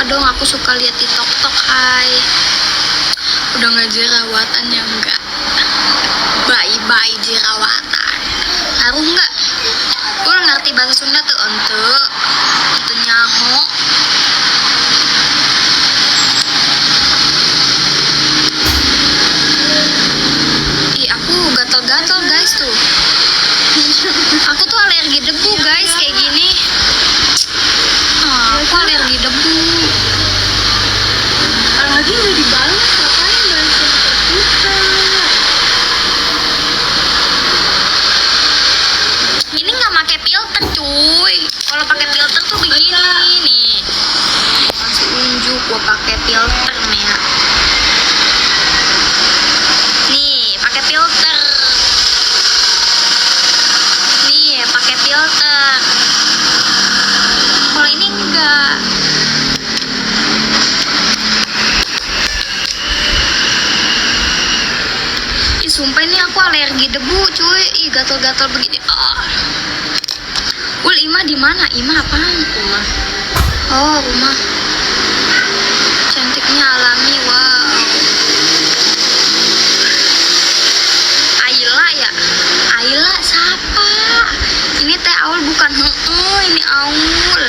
dong, aku suka lihat di TikTok. Hai, udah nggak jerawatan ya? Enggak, bye jerawatan. Ngaruh nggak? Gue ngerti bahasa Sunda tuh, untuk nyaho. Ih, aku gatel-gatel guys tuh. Aku tuh alergi debu guys, kayak gini. Aku alergi debu. Lagi udah dibalas, ngapain balas kita? Ini nggak pakai filter cuy. Kalau pakai filter tuh begini nih. Masih unjuk gua pakai filter nih ya. Nih pakai filter. Nih pakai filter. Kalau ini enggak. Ih, sumpah ini aku alergi debu cuy. Ih, gatal-gatal begini. Ima di mana? Ima apaan? Rumah. Oh, rumah. Cantiknya alami, wow. Ayla ya? Ayla siapa? Ini teh Aul bukan? Ini Aul.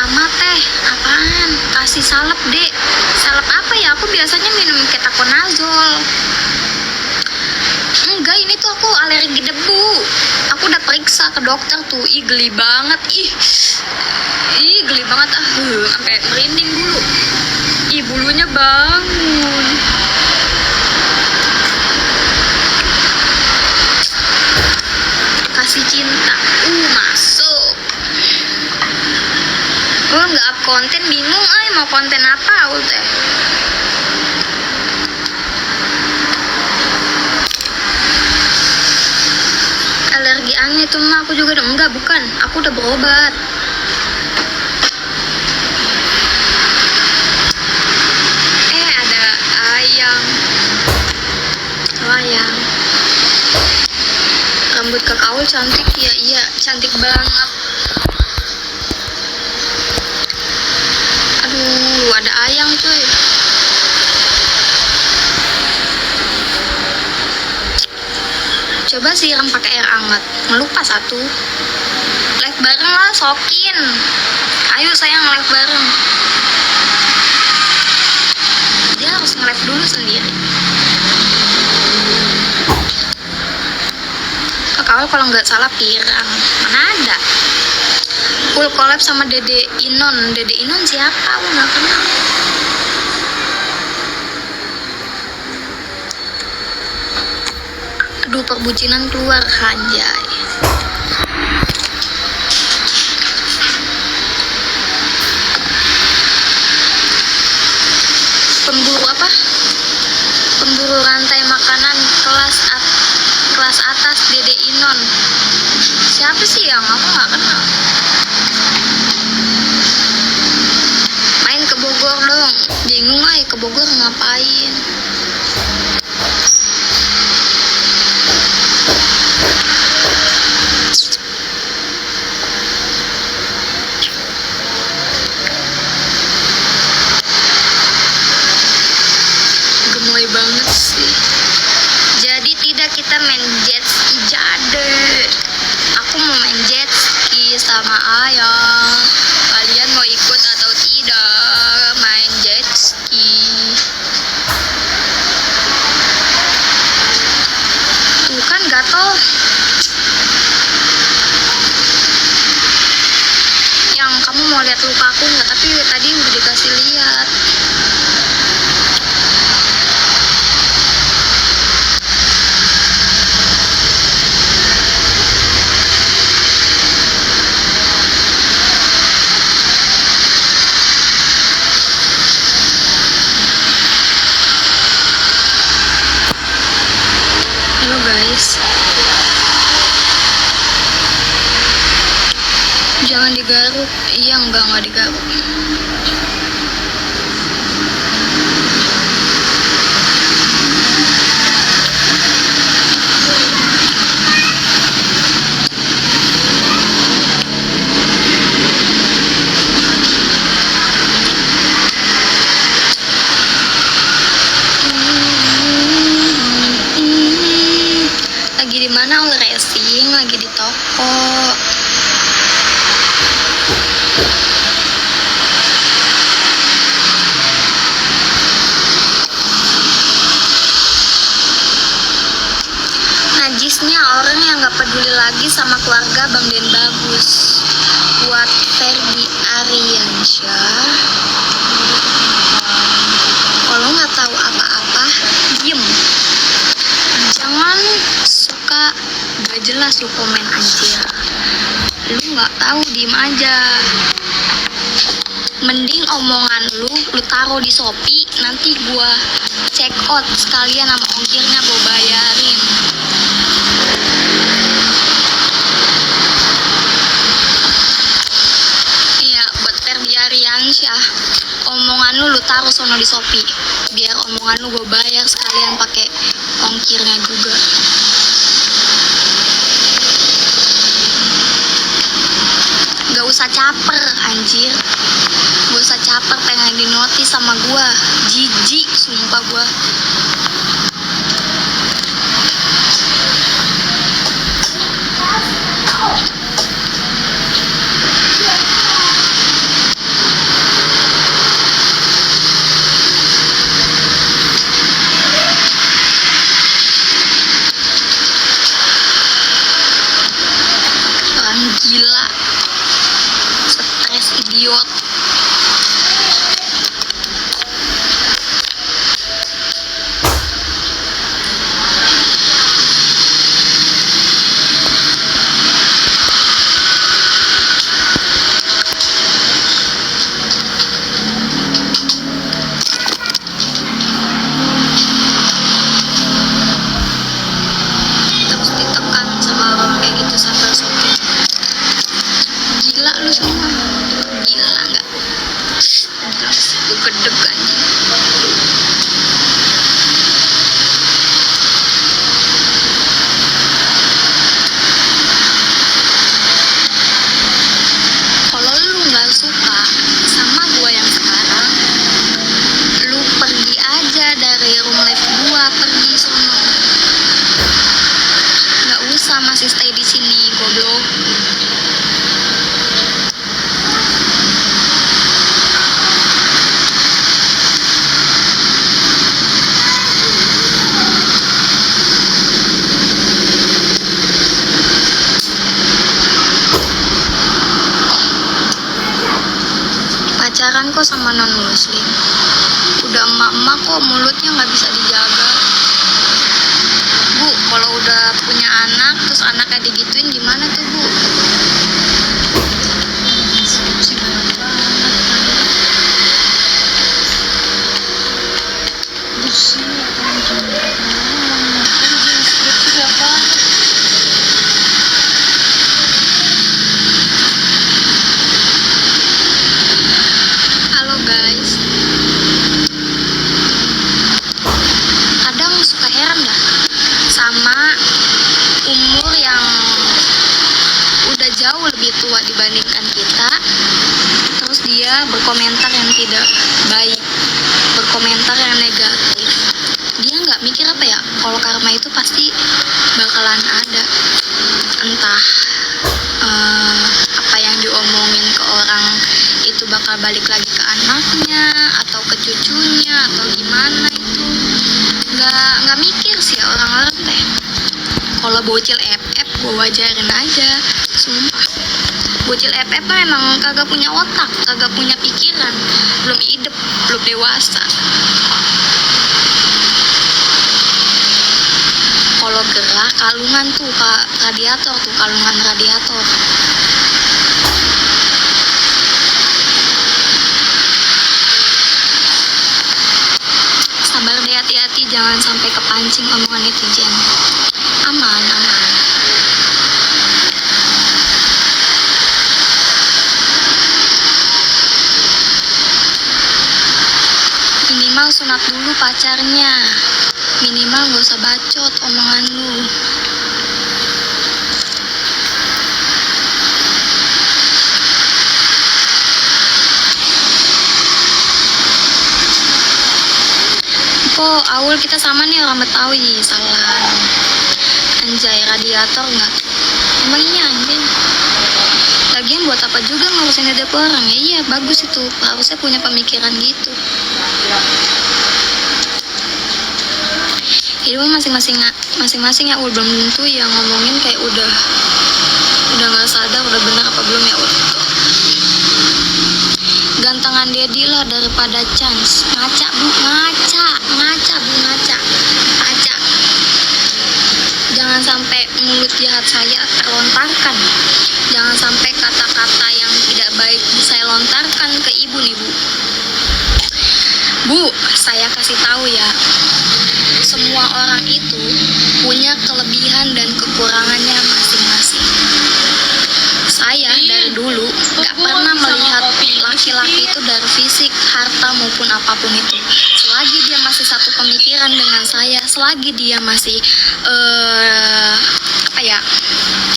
Ama teh, apaan? Kasih salep, Dek. Salep apa ya? Aku biasanya minum ketoconazole. Enggak, ini tuh aku alergi debu. Aku udah periksa ke dokter tuh. Ih, geli banget. Ih, geli banget. Sampai merinding dulu. Ih, bulunya bangun. Kasih cinta. Masuk. Nggak up konten, bingung. Mau konten apa, teh? Alergi aneh tuh mah, aku juga enggak, bukan, aku udah berobat. Ada ayam. Rambut kakak Aul cantik ya? Iya, cantik banget. Aduh, ada ayam cuy. Coba siram pakai air hangat, ngelupas satu. Live bareng lah, Sokin. Ayo sayang, live bareng. Dia harus nge-live dulu sendiri. Kakak kalau nggak salah pirang. Mana ada? Full collab sama Dede Inon. Dede Inon siapa? Aku nggak kenal. Aduh, perbucinan keluar, anjay. Pemburu rantai makanan kelas atas Dede Inon. Siapa sih yang aku nggak kenal? Main ke Bogor dong. Bingung ke Bogor ngapain? Banget sih. Jadi tidak, kita main jet ski jade. Aku mau main jet ski sama ayah. Kalian mau ikut atau tidak main jet ski? Tuh kan gatel. Yang kamu mau lihat luka aku nggak? Tapi tadi udah dikasih lihat. Halo guys, jangan digaruk. Iya, enggak digaruk. Mana Ul Racing lagi di toko. Najisnya orang yang gak peduli lagi sama keluarga Bang Den Bagus. Buat Ferdi Ariansyah. Kalau nggak tahu apa-apa, diem. Jangan suka gak jelas lu komen anjir. Lu nggak tahu, diem aja. Mending omongan lu taruh di Shopee, nanti gua check out sekalian sama ongkirnya gua bayarin. Iya, buat Ferdi Ariansyah, omongan lu taruh sono di Shopee, biar omongan lu gue bayar sekalian pakai ongkirnya juga. Gak usah caper anjir, gak usah caper pengen di notice sama gue, jijik sumpah gue. Gila, stres idiot. Terus ditekan sama orang kayak gitu sampai sakit. Gila lu semua, gila nggak? Jelas gue gedeg anjing. Kalau lu nggak suka sama gue yang sekarang, lu pergi aja dari room live gua, pergi sono. Nggak usah masih stay di sini, goblok. Pacaran kok sama non muslim, udah emak-emak kok mulutnya nggak bisa dijaga. Bu, kalau udah punya anak terus anaknya digituin gimana tuh bu? Halo guys, kadang suka heran dah sama umur yang udah jauh lebih tua dibandingkan kita, terus dia berkomentar yang tidak baik, berkomentar yang negatif. Dia nggak mikir apa ya, kalau karma itu pasti bakalan ada. Entah apa yang diomongin ke orang itu bakal balik lagi ke anaknya atau ke cucunya atau gimana, itu nggak mikir sih orang-orang teh. Kalau bocil FF gue wajarin aja, sumpah. Bocil FF mah emang kagak punya otak, kagak punya pikiran, belum hidup, belum dewasa. Kalau gerah kalungan tuh radiator tuh, kalungan radiator. Sabar deh, hati-hati jangan sampai kepancing omongan netizen. Aman, aman. Minimal sunat dulu pacarnya, minimal gak usah bacot omongan lu. Aul kita sama nih orang Betawi, salam. Anjay, radiator nggak? Emang iya anjing. Lagian buat apa juga ngurusin hidup orang? Ya iya, bagus itu. Harusnya punya pemikiran gitu. Hidup masing-masing ya, belum tentu yang ngomongin kayak udah nggak sadar udah benar apa belum ya udah. Gantengan Dedi lah daripada Chance. Ngaca bu, ngaca bu, ngaca. Jangan sampai mulut jahat saya terlontarkan. Jangan sampai kata-kata yang tidak baik saya lontarkan ke ibu nih bu. Bu, saya kasih tahu ya. Semua orang itu punya kelebihan dan kekurangannya masing-masing. Saya dari dulu gak pernah melihat laki-laki itu dari fisik, harta maupun apapun itu. Selagi dia masih satu pemikiran dengan saya, selagi dia masih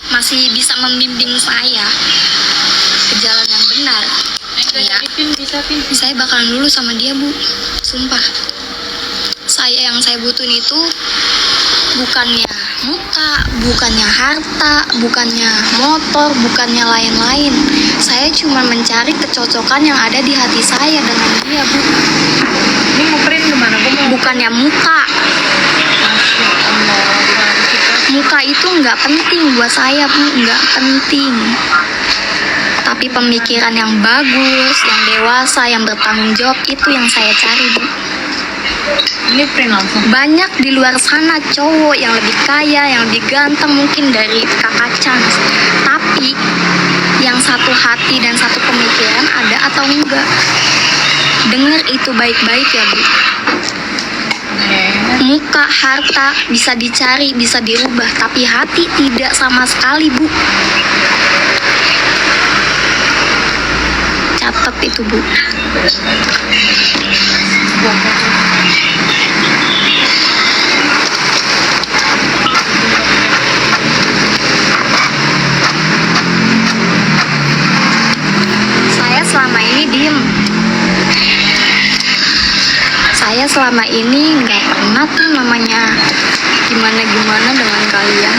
masih bisa membimbing saya ke jalan yang benar, ya, saya bakalan dulu sama dia bu. Sumpah. Yang saya butuhin itu bukannya muka, bukannya harta, bukannya motor, bukannya lain-lain. Saya cuma mencari kecocokan yang ada di hati saya dengan dia bu. Ini mau print gimana? Bukannya muka. Muka itu nggak penting buat saya bu, nggak penting. Tapi pemikiran yang bagus, yang dewasa, yang bertanggung jawab itu yang saya cari bu. Ini print langsung. Banyak di luar sana cowok yang lebih kaya, yang lebih ganteng mungkin dari kakak Chance. Tapi yang satu hati dan satu pemikiran ada atau enggak? Dengar itu baik-baik ya bu. Muka, harta bisa dicari, bisa dirubah, tapi hati tidak sama sekali bu. Catat itu bu. Saya selama ini diem. Saya selama ini nggak pernah tuh namanya gimana-gimana dengan kalian.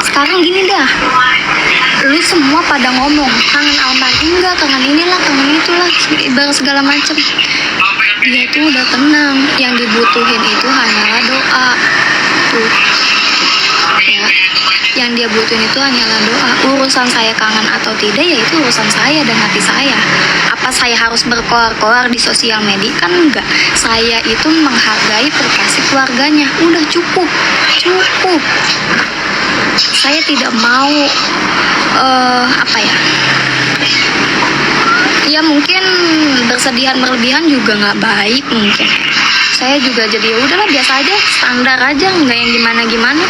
Sekarang gini dah, lu semua pada ngomong kangen almarhum enggak, kangen inilah, kangen itulah, ibarat segala macam. Dia tuh udah tenang, yang dibutuhin itu hanyalah doa tuh ya. Yang dia butuhin itu hanyalah doa. Urusan saya kangen atau tidak ya itu urusan saya dan hati saya. Apa saya harus berkoar-koar di sosial media? Kan enggak. Saya itu menghargai privasi keluarganya. Udah cukup. Saya tidak mau ya mungkin bersedihan berlebihan juga nggak baik mungkin. Saya juga jadi ya udahlah biasa aja, standar aja, nggak yang gimana-gimana.